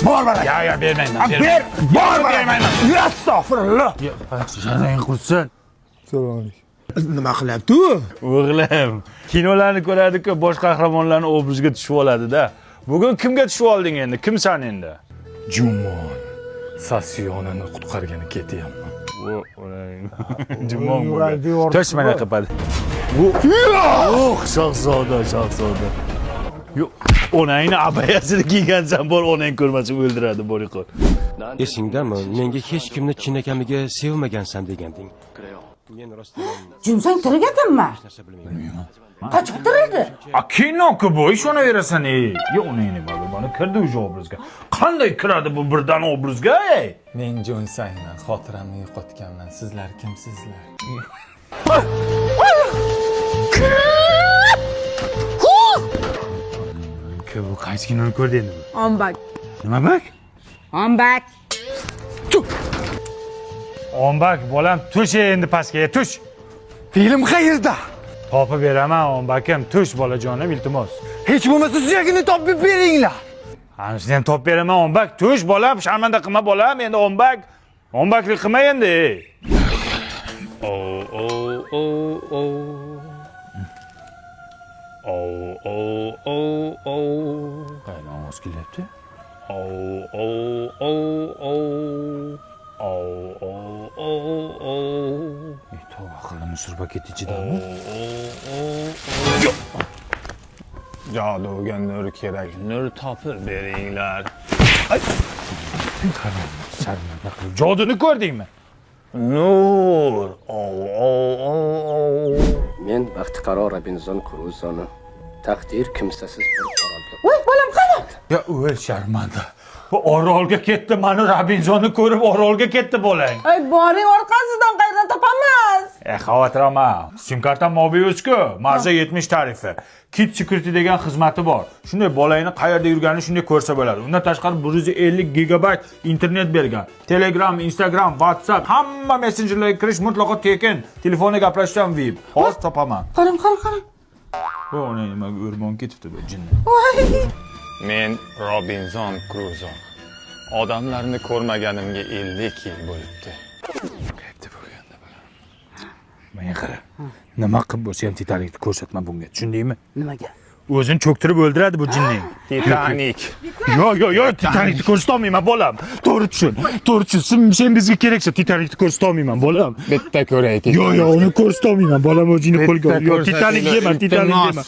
Bor bana. Ya bermayman. Ber. Bor bana. Bermayman. Astagfirullah. Janang qursin. Assalomu alaykum. Nima qilyapti u? O'g'lim, kinolarni ko'radi-ku, bosh qahramonlarning obraziga tushib oladi-da. Bugun kimga tushib olding endi? Kimsan endi? Jumon Sasiyonani qutqargani ketyapman. Jumon bo'ladi. Tosh mana qiladi. Shahzoda. Yo'q, onangni abayasini kiygansan, bor onang ko'rmasa o'ldiradi, boriqol. Esingdami? Menga hech kimni chinakamiga sevmagansan deganding. Men rostdan Jumsang tirigatinmi? bilmayman. Qachon tirildi? Kino-ku bu, ishonaverasan, Yo'q, onangni buni kirdi o'sha obrazga. Qanday kiradi bu birdan obrazga, Men Jonsayman, xotiramni yo'qotganman. Sizlar kimsizlar? Bu qaysi kinoni ko'rdi endi bu? Ombak. Nima bak? Ombak. Ombak, bolam, tush endi pastga, tush. Film qayerda? Topib beraman, ombakim, tush bolajonim, iltimos. Hech bo'lmasa suyagini topib beringlar. Ana shuni ham topib beraman, ombak, tush bolam, sharmanda qilma bolam, endi ombak. Ombaklik qilma endi. Qayerdan ovoz kelyapti? Tavba qildim, sur paket ichidami? Joduga nur kerak. Nur topib beringlar. Sharmanda qilib. Joduni ko'rdingmi? Nur. Men Baxtiqaro Robinzon Kruzoni taqdir kimsasiz bir orolga. Voy, bolam qani? Ya o'l sharmanda. Bu orolga ketdi, mani Robinsonni ko'rib orolga ketdi bolang. Ay, boring orqasidan qayerdan topamiz? Xavotir olma. Sim kartam Mobius-ku, marza 70 tarifi. Kit Security degan xizmati bor. Shunday bolangni qayerda yurganini shunday ko'rsa bo'ladi. Undan tashqari 150 gigabayt internet bergan. Telegram, Instagram, WhatsApp, hamma messenjerlarga kirish mutlaqo tekin. Telefonda gaplashishdan VIP. Hozir topaman. Qarang. Bu ona nimaga o'rmon ketibdi bu jinni. Voy. Men Robinzon Kruzo. Odamlarni ko'rmaganimga 50 yil bo'libdi. Qayerda bo'lganda bo'lar. Menga qara. Nima qilib bo'lsa ham Titanicni ko'rsatma bunga. Tushundingmi? Nimaga? O'zini cho'ktirib o'ldiradi bu jinning. Titanik. Yo, Titanicni ko'rsatolmayman bolam. To'g'ri tushun. Sen bizga keraksa Titanicni ko'rsatolmayman bolam. Bitta ko'raylik. Yo, uni ko'rsatolmayman bolam, o'zingni qo'lga ol. Yo, Titanik dema.